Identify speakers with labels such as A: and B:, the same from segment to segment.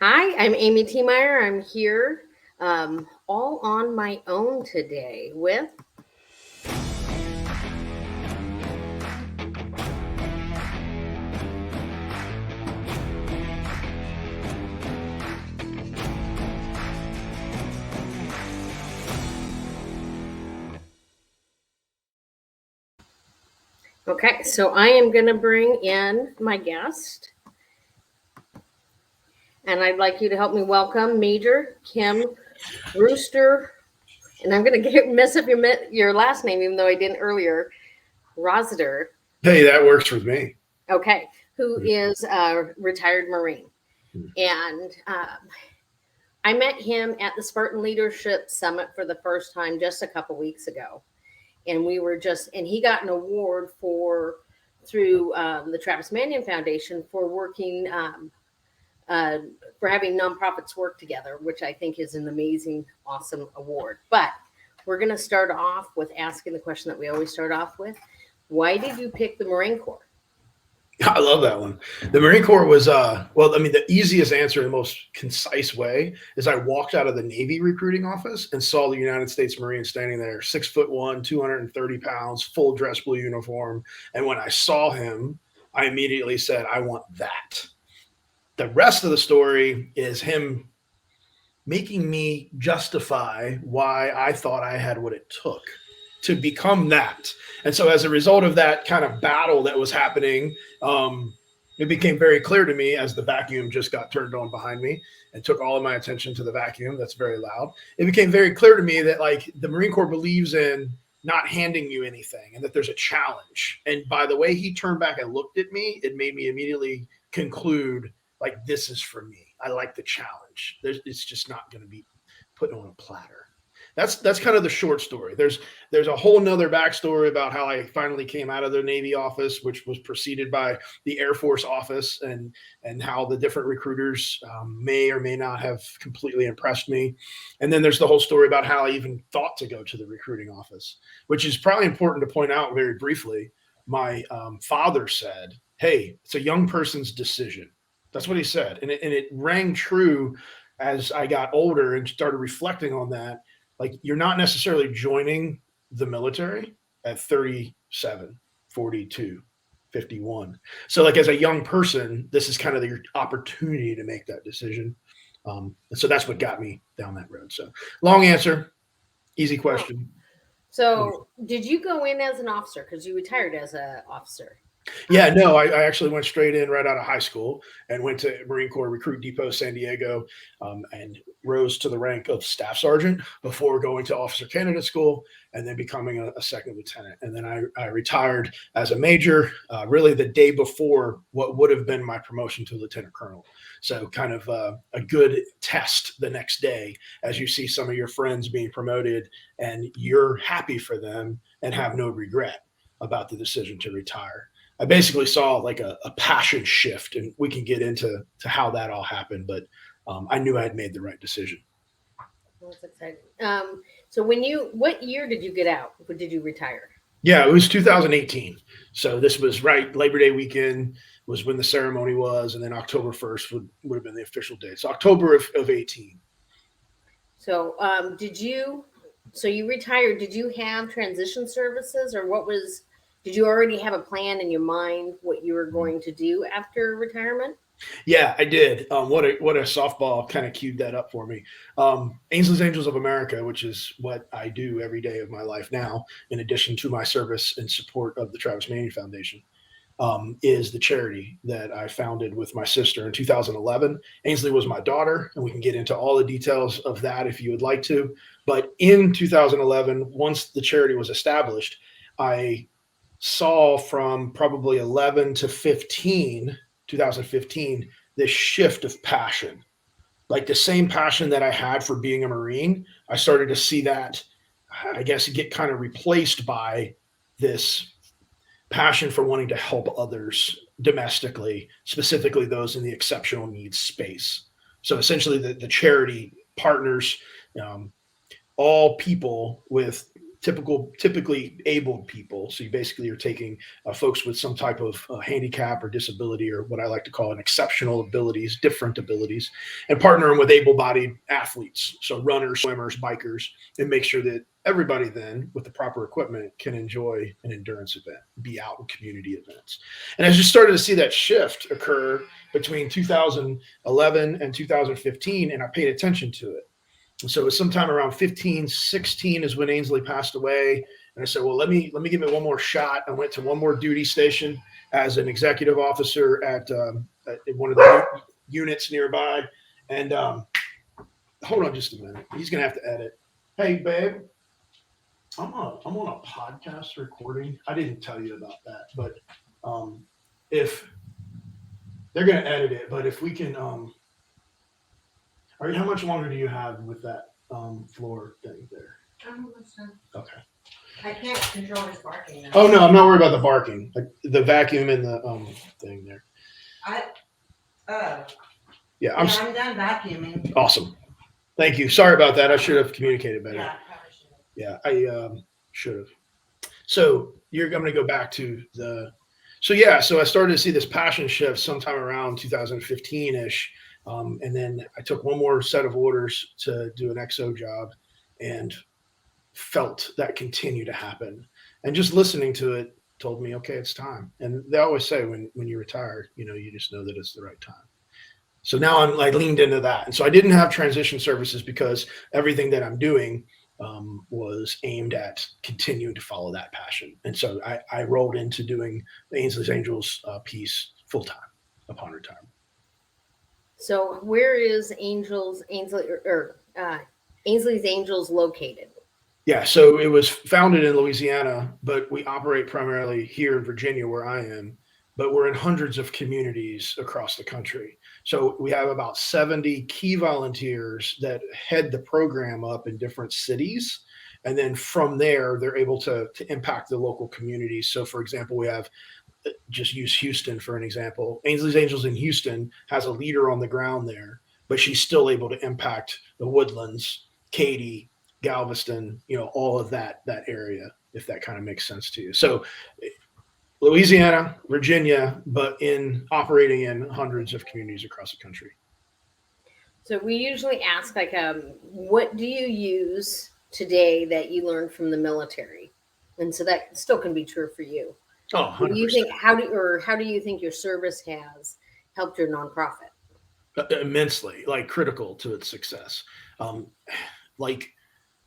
A: Hi, I'm Amy T. Meyer. I'm here all on my own today with. Okay, so I am going to bring in my guest, and I'd like you to help me welcome Major Kim Rooster, and I'm going to mess up your last name, even though I didn't earlier. Rossiter.
B: Hey, that works with me.
A: Okay, who is a retired Marine, and I met him at the Spartan Leadership Summit for the first time just a couple weeks ago. And he got an award through the Travis Manion Foundation for working, uh, for having nonprofits work together, which I think is an amazing, awesome award. But we're going to start off with asking the question that we always start off with. Why did you pick the Marine Corps?
B: I love that one. The Marine Corps was, the easiest answer in the most concise way is I walked out of the Navy recruiting office and saw the United States Marine standing there, 6'1", 230 pounds, full dress blue uniform. And when I saw him, I immediately said, I want that. The rest of the story is him making me justify why I thought I had what it took to become that. And so as a result of that kind of battle that was happening, it became very clear to me as the vacuum just got turned on behind me and took all of my attention to the vacuum. That's very loud. It became very clear to me that like the Marine Corps believes in not handing you anything and that there's a challenge. And by the way he turned back and looked at me, it made me immediately conclude like, this is for me. I like the challenge. It's just not going to be put on a platter. That's kind of the short story. There's a whole nother backstory about how I finally came out of the Navy office, which was preceded by the Air Force office, and how the different recruiters may or may not have completely impressed me. And then there's the whole story about how I even thought to go to the recruiting office, which is probably important to point out very briefly. My father said, "Hey, it's a young person's decision." That's what he said, and it rang true as I got older and started reflecting on that. Like, you're not necessarily joining the military at 37, 42, 51. So like as a young person, this is kind of your opportunity to make that decision. And so that's what got me down that road. So long answer, easy question.
A: So did you go in as an officer? Because you retired as an officer.
B: Yeah, no, I actually went straight in right out of high school and went to Marine Corps Recruit Depot, San Diego, and rose to the rank of staff sergeant before going to officer candidate school and then becoming a second lieutenant. And then I retired as a major, really the day before what would have been my promotion to lieutenant colonel. So kind of a good test the next day as you see some of your friends being promoted and you're happy for them and have no regret about the decision to retire. I basically saw like a passion shift, and we can get into how that all happened. But I knew I had made the right decision.
A: That's exciting. So what year did you get out? Did you retire?
B: Yeah, it was 2018. So this was right Labor Day weekend was when the ceremony was, and then October 1st would have been the official date. So October of 18.
A: So so you retired? Did you have transition services, or did you already have a plan in your mind what you were going to do after retirement?
B: Yeah, I did. What a softball kind of queued that up for me. Ainsley's Angels of America, which is what I do every day of my life now, in addition to my service and support of the Travis Manion Foundation, is the charity that I founded with my sister in 2011. Ainsley was my daughter, and we can get into all the details of that if you would like to. But in 2011, once the charity was established, I saw from probably 11 to 2015, this shift of passion. Like the same passion that I had for being a Marine, I started to see that, I guess, get kind of replaced by this passion for wanting to help others domestically, specifically those in the exceptional needs space. So essentially the charity partners all people with typically abled people. So you basically are taking folks with some type of handicap or disability, or what I like to call an exceptional abilities, different abilities, and partnering with able-bodied athletes, so runners, swimmers, bikers, and make sure that everybody then, with the proper equipment, can enjoy an endurance event, be out in community events. And I just started to see that shift occur between 2011 and 2015, and I paid attention to it. So it was sometime around 15, 16 is when Ainsley passed away. And I said, well, let me give it one more shot. I went to one more duty station as an executive officer at one of the units nearby. And hold on just a minute. He's going to have to edit. Hey, babe, I'm on a podcast recording. I didn't tell you about that, but if they're going to edit it, but if we can, all right, how much longer do you have with that floor thing there? Okay.
A: I can't control his barking now.
B: Oh no, I'm not worried about the barking. Like the vacuum and the thing there. Yeah, I'm
A: done vacuuming.
B: Awesome. Thank you. Sorry about that. I should have communicated better.
A: Yeah,
B: Yeah, I should have. So I'm going to go back to so I started to see this passion shift sometime around 2015-ish. And then I took one more set of orders to do an XO job and felt that continue to happen. And just listening to it told me, okay, it's time. And they always say when you retire, you just know that it's the right time. So now I'm like leaned into that. And so I didn't have transition services because everything that I'm doing was aimed at continuing to follow that passion. And so I rolled into doing the Ainsley's Angels piece full time upon retirement.
A: So where is Ainsley's Angels located?
B: Yeah, so it was founded in Louisiana, but we operate primarily here in Virginia where I am, but we're in hundreds of communities across the country. So we have about 70 key volunteers that head the program up in different cities. And then from there, they're able to impact the local communities. So for example, we have, just use Houston for an example. Ainsley's Angels in Houston has a leader on the ground there, but she's still able to impact the Woodlands, Katy, Galveston, all of that area, if that kind of makes sense to you. So Louisiana, Virginia, but operating in hundreds of communities across the country.
A: So we usually ask what do you use today that you learned from the military? And so that still can be true for you.
B: Oh, 100%.
A: Do you think how do you think your service has helped your nonprofit?
B: Immensely, like critical to its success. Like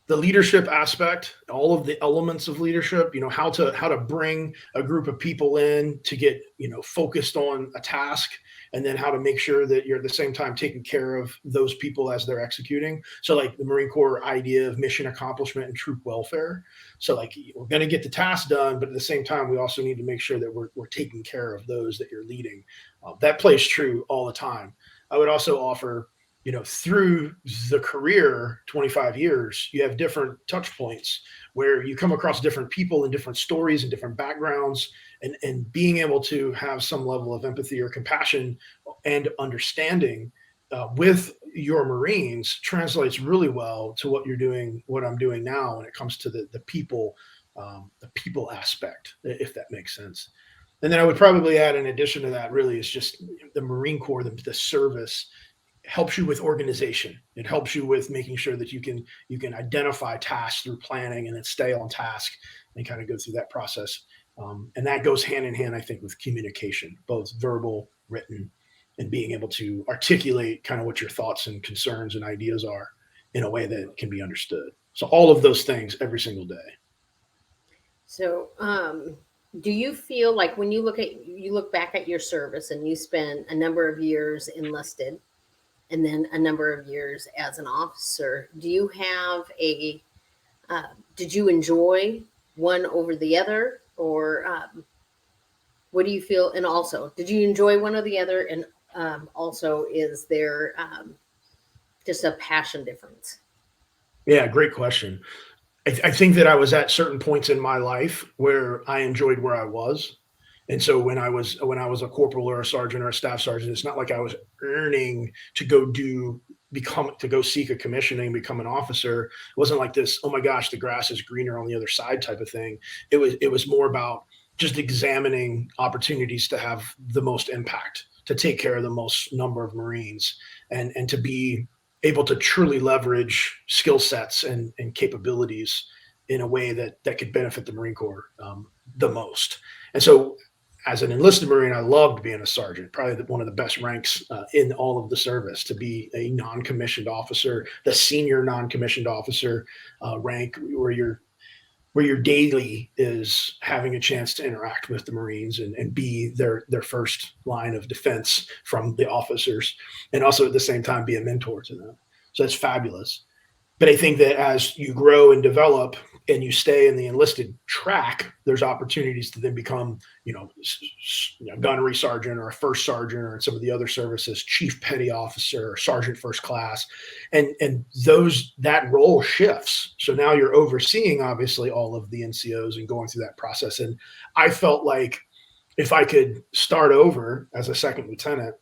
B: the leadership aspect, all of the elements of leadership, how to bring a group of people in to get, focused on a task, and then how to make sure that you're at the same time taking care of those people as they're executing. So like the Marine Corps idea of mission accomplishment and troop welfare. So like we're going to get the task done, but at the same time, we also need to make sure that we're taking care of those that you're leading. That plays true all the time. I would also offer, through the career, 25 years, you have different touch points where you come across different people and different stories and different backgrounds, and being able to have some level of empathy or compassion and understanding with your Marines translates really well to what you're doing, what I'm doing now when it comes to the people aspect, if that makes sense. And then I would probably add, in addition to that, really is just the Marine Corps, the service helps you with organization. It helps you with making sure that you can identify tasks through planning and then stay on task and kind of go through that process. And that goes hand in hand, I think, with communication, both verbal, written, and being able to articulate kind of what your thoughts and concerns and ideas are in a way that can be understood. So all of those things every single day.
A: So do you feel like when you look back at your service and you spend a number of years enlisted and then a number of years as an officer, do you have did you enjoy one over the other, or what do you feel? And also, did you enjoy one or the other? And also, is there just a passion difference?
B: Yeah, great question. I think that I was at certain points in my life where I enjoyed where I was. And so when I was a corporal or a sergeant or a staff sergeant, it's not like I was earning to go do to go seek a commissioning, become an officer. It wasn't like this, oh my gosh, the grass is greener on the other side type of thing. It was more about just examining opportunities to have the most impact, to take care of the most number of Marines, and to be able to truly leverage skill sets and capabilities in a way that could benefit the Marine Corps the most. And so as an enlisted Marine, I loved being a sergeant, probably one of the best ranks in all of the service, to be a non-commissioned officer, the senior non-commissioned officer rank, where your daily is having a chance to interact with the Marines and be their first line of defense from the officers, and also at the same time be a mentor to them. So that's fabulous. But I think that as you grow and develop and you stay in the enlisted track, there's opportunities to then become, gunnery sergeant or a first sergeant, or in some of the other services, chief petty officer or sergeant first class. And that role shifts. So now you're overseeing, obviously, all of the NCOs and going through that process. And I felt like if I could start over as a second lieutenant,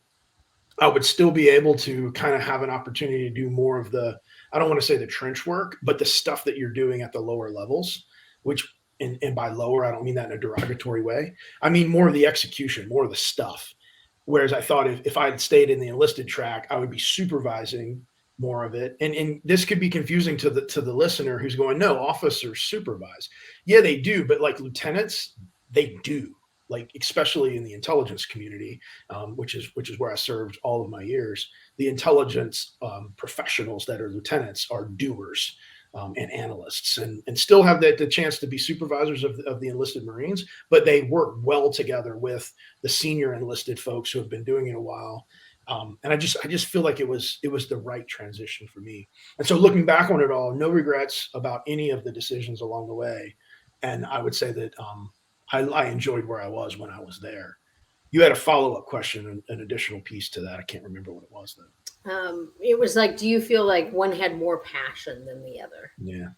B: I would still be able to kind of have an opportunity to do more of the, I don't want to say the trench work, but the stuff that you're doing at the lower levels, which, and by lower, I don't mean that in a derogatory way. I mean more of the execution, more of the stuff. Whereas I thought if I had stayed in the enlisted track, I would be supervising more of it. And this could be confusing to the listener who's going, no, officers supervise. Yeah, they do. But like lieutenants, they do. Like, especially in the intelligence community, which is where I served all of my years, the intelligence professionals that are lieutenants are doers and analysts, and still have the chance to be supervisors of the enlisted Marines, but they work well together with the senior enlisted folks who have been doing it a while. And I just feel like it was the right transition for me. And so looking back on it all, no regrets about any of the decisions along the way. And I would say that I enjoyed where I was when I was there. You had a follow-up question, an additional piece to that. I can't remember what it was though.
A: It was like, do you feel like one had more passion than the other?
B: Yeah,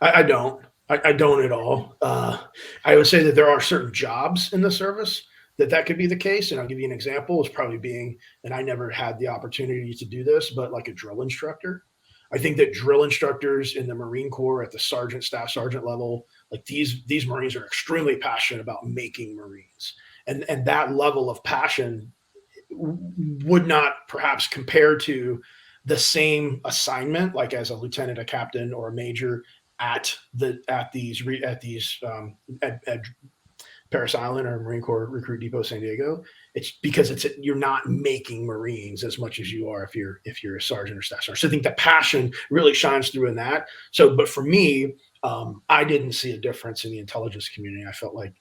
B: I don't. I don't at all. I would say that there are certain jobs in the service that could be the case. And I'll give you an example. Is probably being, and I never had the opportunity to do this, but like a drill instructor. I think that drill instructors in the Marine Corps at the sergeant, staff sergeant level, like these Marines are extremely passionate about making Marines. And that level of passion would not perhaps compare to the same assignment, like as a lieutenant, a captain, or a major at Paris Island or Marine Corps Recruit Depot San Diego. It's because you're not making Marines as much as you are if you're a sergeant or staff sergeant. So I think the passion really shines through in that. So, but for me, I didn't see a difference in the intelligence community. I felt like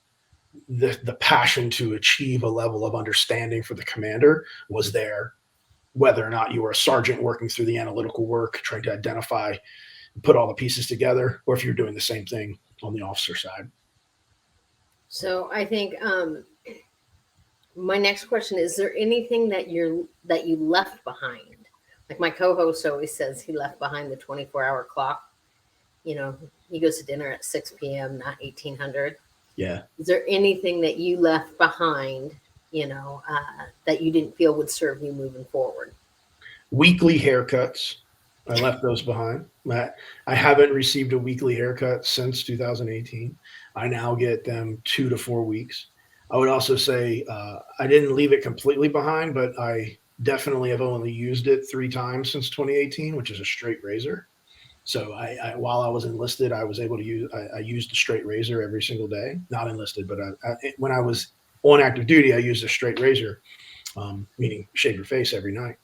B: the passion to achieve a level of understanding for the commander was there, whether or not you were a sergeant working through the analytical work, trying to identify and put all the pieces together, or if you're doing the same thing on the officer side.
A: So I think my next question is there anything that you left behind? Like my co-host always says, he left behind the 24-hour clock. He goes to dinner at 6 p.m., not 1800.
B: Yeah.
A: Is there anything that you left behind, that you didn't feel would serve you moving forward?
B: Weekly haircuts. I left those behind. I haven't received a weekly haircut since 2018. I now get them 2 to 4 weeks. I would also say I didn't leave it completely behind, but I definitely have only used it 3 times since 2018, which is a straight razor. So I while I was enlisted, I was able to use, I used a straight razor every single day. Not enlisted, but when I was on active duty, I used a straight razor, meaning shave your face every night.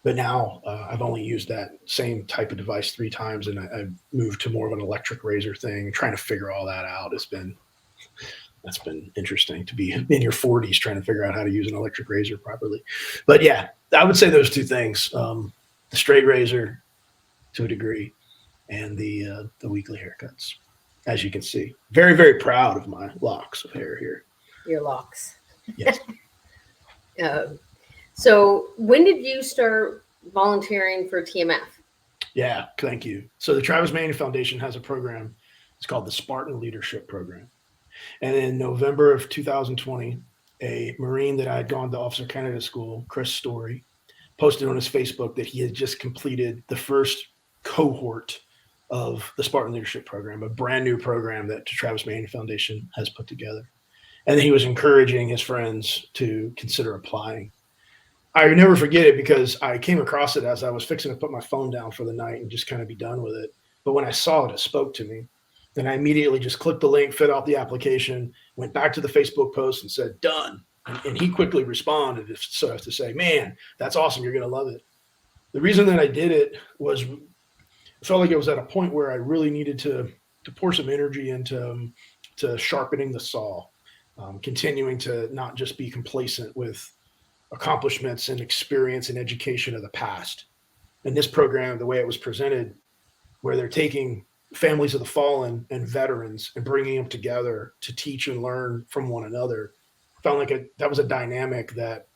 B: But now I've only used that same type of device 3 times, and I've moved to more of an electric razor thing, trying to figure all that out. That's been interesting to be in your 40s trying to figure out how to use an electric razor properly. But yeah, I would say those 2 things, the straight razor to a degree, and the weekly haircuts. As you can see, very, very proud of my locks of hair here.
A: Your locks.
B: Yes.
A: So when did you start volunteering for TMF?
B: Yeah, thank you. So the Travis Manning Foundation has a program. It's called the Spartan Leadership Program. And in November of 2020, a Marine that I had gone to Officer Candidate School, Chris Story, posted on his Facebook that he had just completed the first cohort of the Spartan Leadership Program, a brand new program that the Travis Manion Foundation has put together. And he was encouraging his friends to consider applying. I never forget it because I came across it as I was fixing to put my phone down for the night and just kind of be done with it. But when I saw it, it spoke to me. Then I immediately just clicked the link, filled out the application, went back to the Facebook post and said, done. And he quickly responded so as to say, man, that's awesome. You're going to love it. The reason that I did it was I felt like it was at a point where I really needed to pour some energy into to sharpening the saw, continuing to not just be complacent with accomplishments and experience and education of the past. And this program, the way it was presented, where they're taking families of the fallen and veterans and bringing them together to teach and learn from one another, felt like that was a dynamic that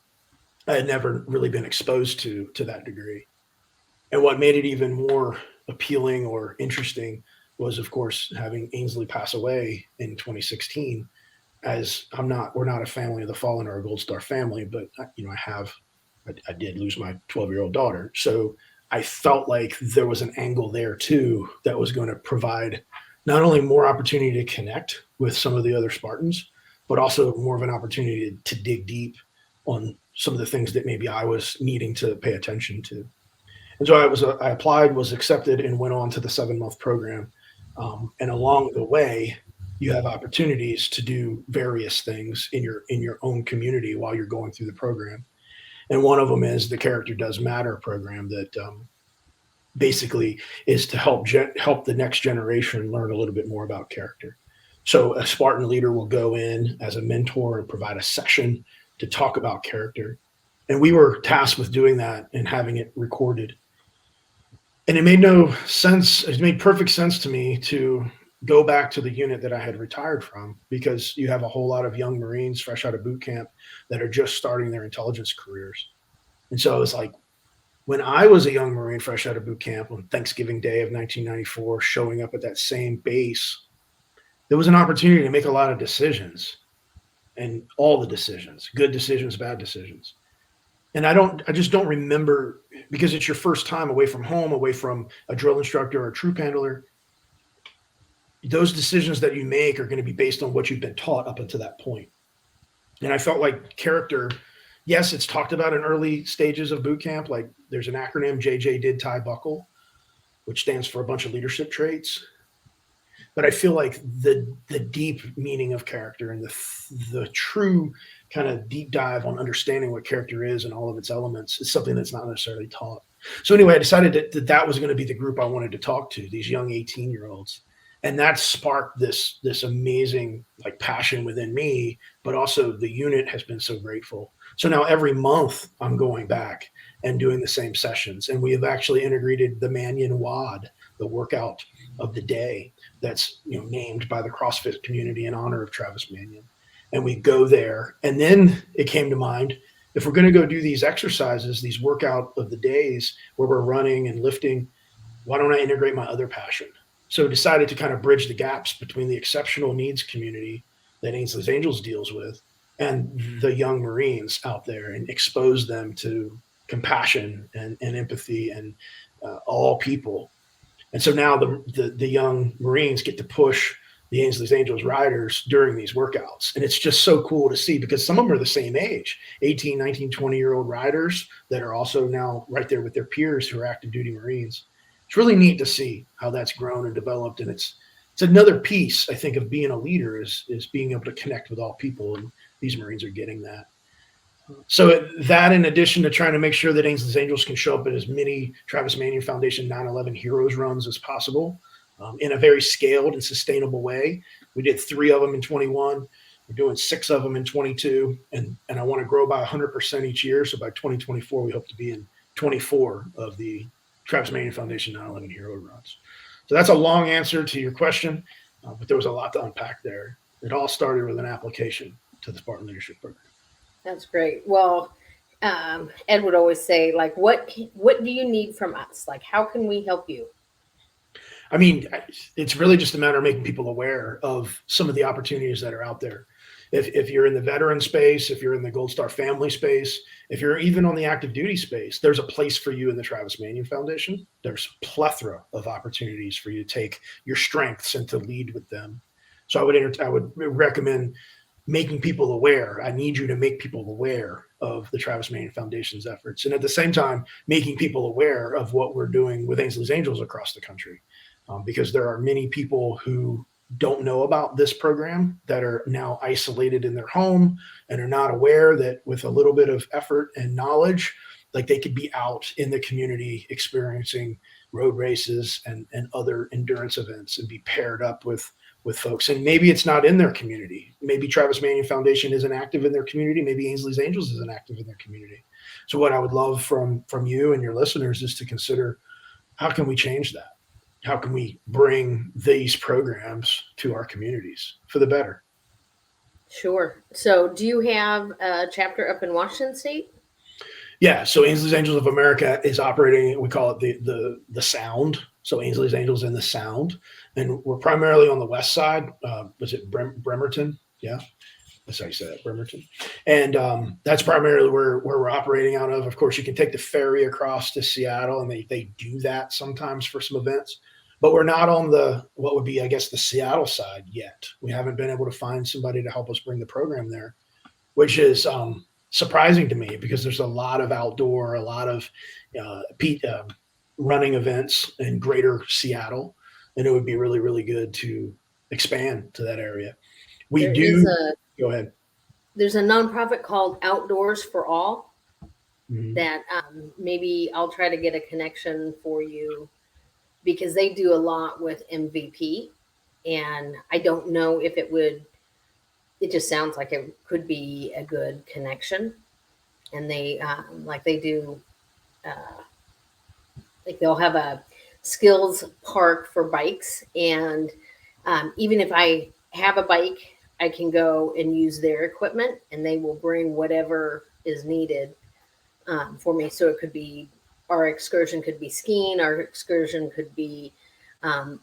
B: I had never really been exposed to that degree. And what made it even more appealing or interesting was, of course, having Ainsley pass away in 2016. As we're not a family of the fallen or a Gold Star family, but I did lose my 12-year-old daughter. So I felt like there was an angle there too that was going to provide not only more opportunity to connect with some of the other Spartans, but also more of an opportunity to dig deep on some of the things that maybe I was needing to pay attention to. And so I applied, was accepted, and went on to the 7-month program. And along the way, you have opportunities to do various things in your own community while you're going through the program. And one of them is the Character Does Matter program that basically is to help the next generation learn a little bit more about character. So a Spartan leader will go in as a mentor and provide a session to talk about character. And we were tasked with doing that and having it recorded. And it made no sense. It made perfect sense to me to go back to the unit that I had retired from, because you have a whole lot of young Marines fresh out of boot camp that are just starting their intelligence careers. And so it was like, when I was a young Marine fresh out of boot camp on Thanksgiving Day of 1994, showing up at that same base, there was an opportunity to make a lot of decisions, and all the decisions, good decisions, bad decisions. And I just don't remember, because it's your first time away from home, away from a drill instructor or a troop handler. Those decisions that you make are going to be based on what you've been taught up until that point. And I felt like character, yes, it's talked about in early stages of boot camp. Like there's an acronym, JJ Did Tie Buckle, which stands for a bunch of leadership traits. But I feel like the deep meaning of character and the true kind of deep dive on understanding what character is and all of its elements is something that's not necessarily taught. So anyway, I decided that was going to be the group I wanted to talk to, these young 18-year-olds. And that sparked this amazing like passion within me, but also the unit has been so grateful. So now every month I'm going back and doing the same sessions. And we have actually integrated the Manion WOD, the workout of the day, that's named by the CrossFit community in honor of Travis Manion. And we go there. And then it came to mind, if we're going to go do these exercises, these workout of the days where we're running and lifting, why don't I integrate my other passion? So decided to kind of bridge the gaps between the exceptional needs community that Ainsley's Angels deals with and the young Marines out there, and expose them to compassion and empathy and all people. And so now the young Marines get to push the Ainsley's Angels riders during these workouts. And it's just so cool to see, because some of them are the same age, 18, 19, 20-year-old riders that are also now right there with their peers who are active duty Marines. It's really neat to see how that's grown and developed. And it's another piece, I think, of being a leader is being able to connect with all people. And these Marines are getting that. So that, in addition to trying to make sure that Ainsley's Angels can show up at as many Travis Manion Foundation 9/11 Heroes runs as possible in a very scaled and sustainable way. We did 3 of them in 21. We're doing 6 of them in 22. And I want to grow by 100% each year. So by 2024, we hope to be in 24 of the Travis Manion Foundation 9/11 Hero runs. So that's a long answer to your question, but there was a lot to unpack there. It all started with an application to the Spartan Leadership Program.
A: That's great. Well, Ed would always say, like, what do you need from us? Like, how can we help you?
B: I mean, it's really just a matter of making people aware of some of the opportunities that are out there. If you're in the veteran space, if you're in the Gold Star family space, if you're even on the active duty space, there's a place for you in the Travis Manion Foundation. There's a plethora of opportunities for you to take your strengths and to lead with them. So I would recommend making people aware. I need you to make people aware of the Travis Manion Foundation's efforts. And at the same time, making people aware of what we're doing with Ainsley's Angels across the country. Because there are many people who don't know about this program that are now isolated in their home and are not aware that with a little bit of effort and knowledge, like they could be out in the community experiencing road races and other endurance events and be paired up with folks. And maybe it's not in their community. Maybe Travis Manion Foundation isn't active in their community. Maybe Ainsley's Angels isn't active in their community. So what I would love from you and your listeners is to consider, how can we change that? How can we bring these programs to our communities for the better?
A: Sure. So do you have a chapter up in Washington State?
B: Yeah. So Ainsley's Angels of America is operating, we call it the Sound. So Ainsley's Angels in the Sound. And we're primarily on the west side. Was it Bremerton? Yeah. That's how you say that, Bremerton. And that's primarily where we're operating out of. Of course, you can take the ferry across to Seattle, and they do that sometimes for some events. But we're not on what would be, I guess, the Seattle side yet. We haven't been able to find somebody to help us bring the program there, which is surprising to me because there's a lot of outdoor, a lot of running events in greater Seattle. And it would be really, really good to expand to that area. Go ahead.
A: There's a nonprofit called Outdoors for All that maybe I'll try to get a connection for you, because they do a lot with MVP, and I don't know if it just sounds like it could be a good connection. And they do, they'll have a skills park for bikes. And even if I have a bike, I can go and use their equipment, and they will bring whatever is needed for me. So it could be, our excursion could be skiing, our excursion could be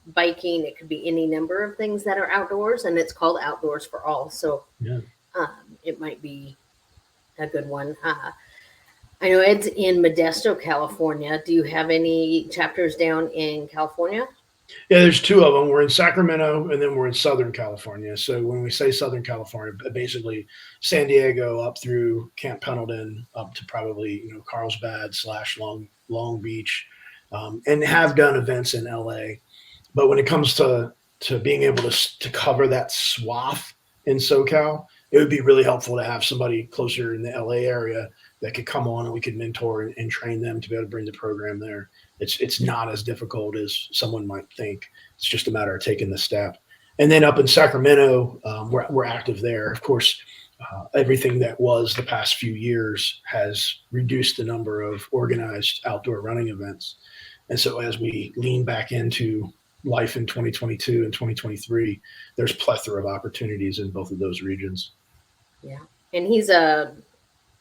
A: biking, it could be any number of things that are outdoors, and it's called Outdoors for All. So it might be a good one. I know Ed's in Modesto, California. Do you have any chapters down in California?
B: Yeah, there's two of them. We're in Sacramento, and then we're in Southern California. So when we say Southern California, basically San Diego up through Camp Pendleton up to probably Carlsbad / Long Beach, and have done events in LA. But when it comes to being able to cover that swath in SoCal, it would be really helpful to have somebody closer in the LA area that could come on and we could mentor and train them to be able to bring the program there. It's not as difficult as someone might think. It's just a matter of taking the step. And then up in Sacramento, we're active there. Of course, everything that was the past few years has reduced the number of organized outdoor running events. And so as we lean back into life in 2022 and 2023, there's plethora of opportunities in both of those regions.
A: Yeah. And he's a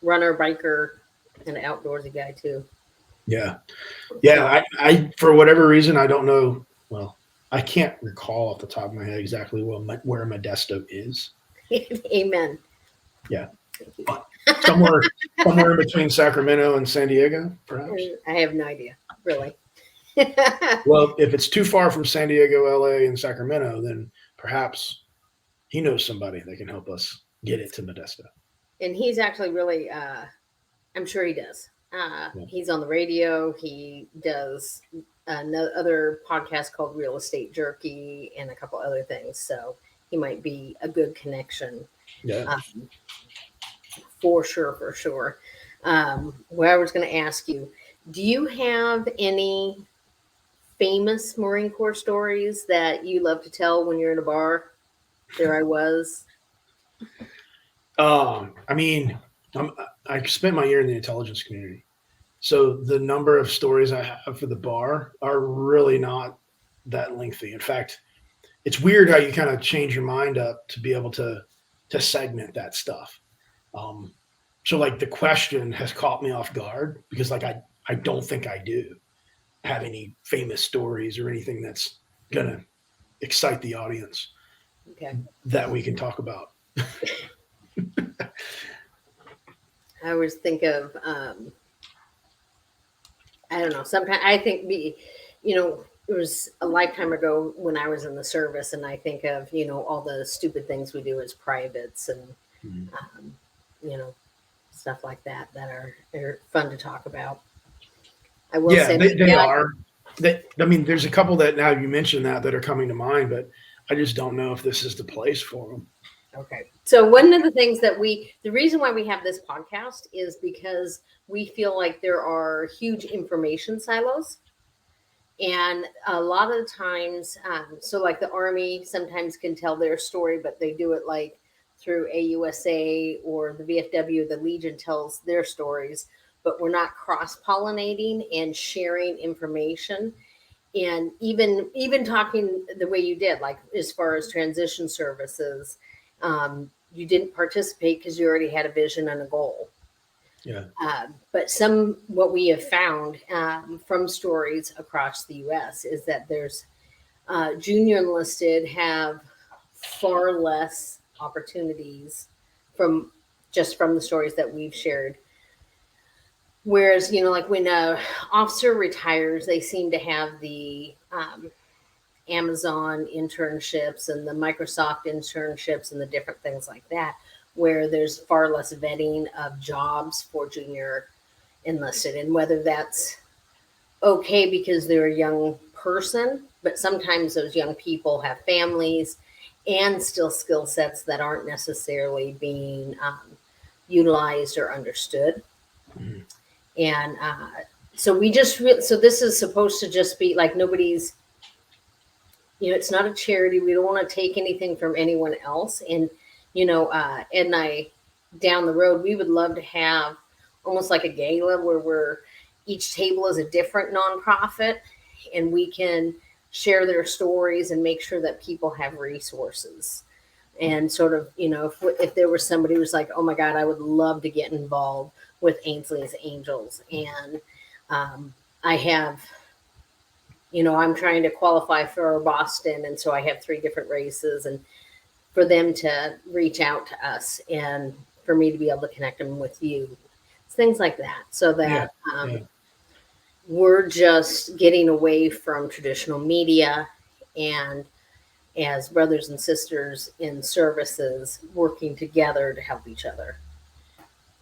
A: runner, biker, and an outdoorsy guy too.
B: Yeah. I for whatever reason, I don't know. Well, I can't recall off the top of my head exactly where Modesto is.
A: Amen.
B: Yeah. Somewhere in between Sacramento and San Diego, perhaps.
A: I have no idea, really.
B: Well, if it's too far from San Diego, LA, and Sacramento, then perhaps he knows somebody that can help us get it to Modesto.
A: And he's actually really, I'm sure he does. He's on the radio. He does another podcast called Real Estate Jerky and a couple other things. So he might be a good connection.
B: Yeah.
A: For sure. What I was going to ask you, do you have any famous Marine Corps stories that you love to tell when you're in a bar? There I was.
B: I mean, I spent my year in the intelligence community. So the number of stories I have for the bar are really not that lengthy. In fact, it's weird how you kind of change your mind up to be able to segment that stuff. So like the question has caught me off guard because like I don't think I do have any famous stories or anything that's going to excite the audience that we can talk about.
A: I always think of, I don't know, sometimes I think, it was a lifetime ago when I was in the service, and I think of, all the stupid things we do as privates and, um, you know, stuff like that are fun to talk about. I will
B: Yeah,
A: say,
B: they are. I mean, there's a couple that now you mentioned that are coming to mind, but I just don't know if this is the place for them.
A: Okay. So one of the things the reason why we have this podcast is because we feel like there are huge information silos. And a lot of the times, so like the Army sometimes can tell their story, but they do it like through AUSA, or the VFW, the Legion tells their stories, but we're not cross pollinating and sharing information. And even talking the way you did, like as far as transition services, you didn't participate because you already had a vision and a goal.
B: Yeah.
A: But what we have found from stories across the U.S. is that there's junior enlisted have far less opportunities from the stories that we've shared. Whereas, like when a officer retires, they seem to have the Amazon internships and the Microsoft internships and the different things like that, where there's far less vetting of jobs for junior enlisted. And whether that's okay because they're a young person, but sometimes those young people have families and still skill sets that aren't necessarily being utilized or understood.
B: Mhm.
A: And so so this is supposed to just be like nobody's, it's not a charity. We don't want to take anything from anyone else. And, Ed and I down the road, we would love to have almost like a gala where each table is a different nonprofit, and we can share their stories and make sure that people have resources. And sort of, if there was somebody who's like, oh my God, I would love to get involved with Ainsley's Angels. And I have, I'm trying to qualify for Boston. And so I have 3 different races, and for them to reach out to us and for me to be able to connect them with you. It's things like that. So that we're just getting away from traditional media, and as brothers and sisters in services working together to help each other.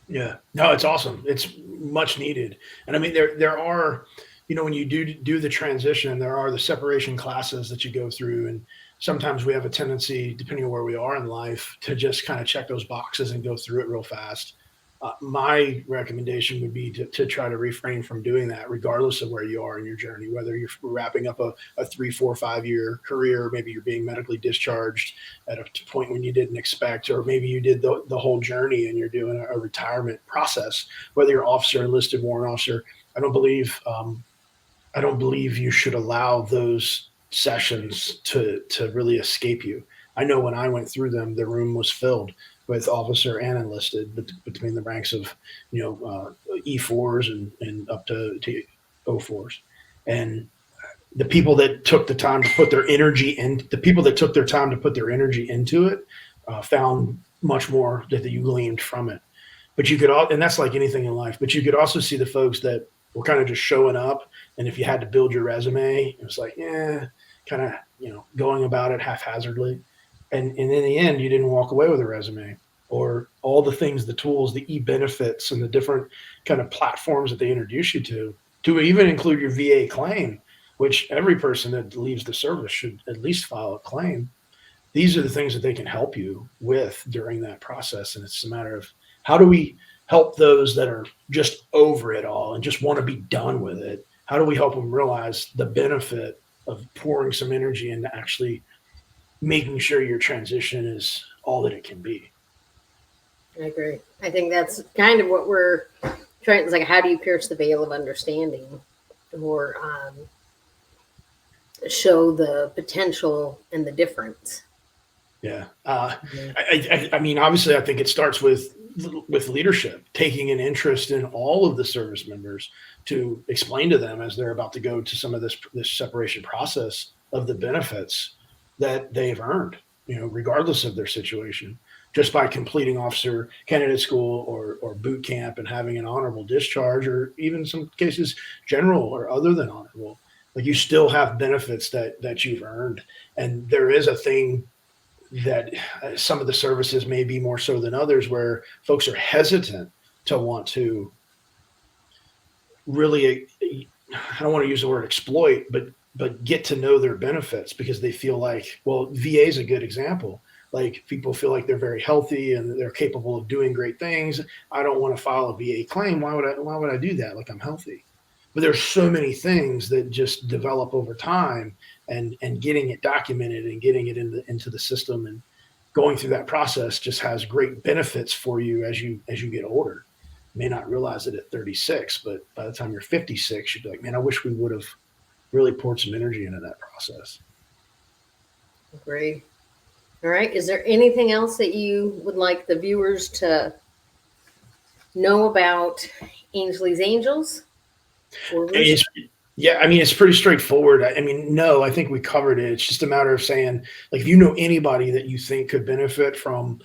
B: Yeah, no, it's awesome. It's much needed. And I mean, there are, when you do the transition, there are the separation classes that you go through. And sometimes we have a tendency, depending on where we are in life, to just kind of check those boxes and go through it real fast. My recommendation would be to try to refrain from doing that, regardless of where you are in your journey, whether you're wrapping up a 3, 4, 5 year career, maybe you're being medically discharged at a point when you didn't expect, or maybe you did the whole journey and you're doing a retirement process, whether you're officer, enlisted, warrant officer. I don't believe you should allow those sessions to really escape you. I know when I went through them, the room was filled with officer and enlisted, between the ranks of E4s and up to O4s, and the people that took the time to put their energy into it found much more that you gleaned from it. But you could and that's like anything in life. But you could also see the folks that were kind of just showing up, and if you had to build your resume, it was like, kind of going about it haphazardly. And in the end, you didn't walk away with a resume or all the things, the tools, the e-benefits, and the different kind of platforms that they introduce you to even include your VA claim, which every person that leaves the service should at least file a claim. These are the things that they can help you with during that process. And it's a matter of how do we help those that are just over it all and just want to be done with it? How do we help them realize the benefit of pouring some energy into actually making sure your transition is all that it can be?
A: I agree. I think that's kind of what we're trying. It's like, how do you pierce the veil of understanding, or show the potential and the difference?
B: Yeah. I mean, obviously, I think it starts with leadership, taking an interest in all of the service members to explain to them as they're about to go to some of this separation process of the benefits that they've earned, regardless of their situation. just by completing officer candidate school or boot camp and having an honorable discharge, or even in some cases general or other than honorable. Like, you still have benefits that you've earned. And there is a thing that some of the services may be more so than others, where folks are hesitant to want to really, I don't want to use the word exploit, but get to know their benefits, because they feel like, well, VA is a good example. Like, people feel like they're very healthy and they're capable of doing great things. I don't want to file a VA claim. Why would I do that? Like, I'm healthy. But there's so many things that just develop over time, and getting it documented and getting it into the system and going through that process just has great benefits for you as you get older. You may not realize it at 36, but by the time you're 56, you'd be like, man, I wish we would have really poured some energy into that process.
A: Great. All right. Is there anything else that you would like the viewers to know about Ainsley's Angels?
B: Yeah, I mean, it's pretty straightforward. I mean, no, I think we covered it. It's just a matter of saying, like, if you know anybody that you think could benefit from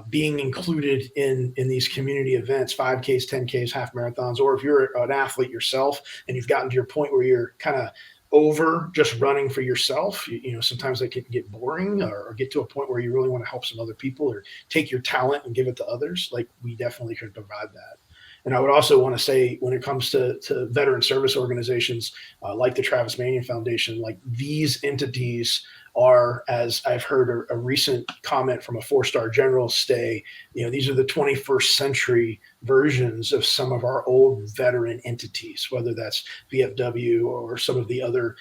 B: being included in these community events, 5Ks, 10Ks, half marathons, or if you're an athlete yourself and you've gotten to your point where you're kind of over just running for yourself, you know, sometimes that can get boring, or get to a point where you really want to help some other people or take your talent and give it to others. Like, we definitely can provide that. And I would also want to say, when it comes to veteran service organizations like the Travis Manion Foundation, like, these entities are, as I've heard a recent comment from a 4-star general say, you know, these are the 21st century versions of some of our old veteran entities, whether that's VFW or some of the other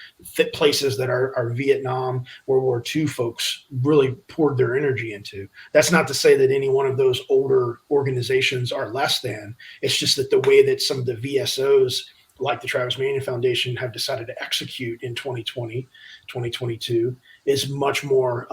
B: places that our Vietnam, World War II folks really poured their energy into. That's not to say that any one of those older organizations are less than. It's just that the way that some of the VSOs, like the Travis Manion Foundation, have decided to execute in 2020, 2022, is much more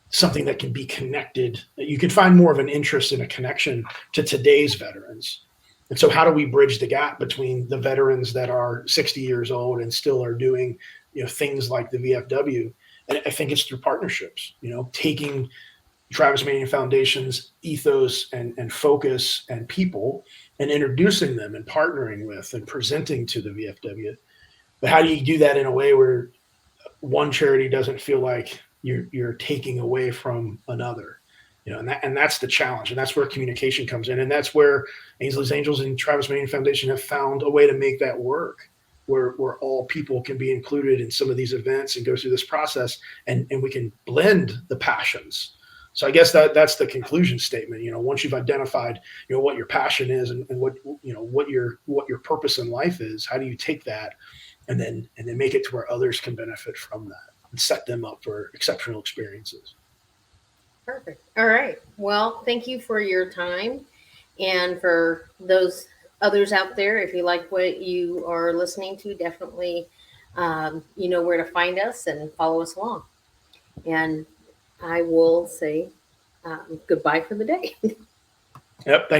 B: something that can be connected. You can find more of an interest and a connection to today's veterans. And so how do we bridge the gap between the veterans that are 60 years old and still are doing, you know, things like the VFW? And I think it's through partnerships, you know, taking Travis Manion Foundation's ethos and focus and people and introducing them and partnering with and presenting to the VFW. But how do you do that in a way where one charity doesn't feel like you're taking away from another? You know, and that's the challenge, and that's where communication comes in, and that's where Ainsley's Angels and Travis Manion Foundation have found a way to make that work, where all people can be included in some of these events and go through this process, and we can blend the passions. So I guess that's the conclusion statement. You know, once you've identified, you know, what your passion is and what, you know, what your purpose in life is, how do you take that and then make it to where others can benefit from that and set them up for exceptional experiences?
A: Perfect. All right. Well, thank you for your time. And for those others out there, if you like what you are listening to, definitely, you know where to find us and follow us along. And I will say goodbye for the day.
B: Yep. Thank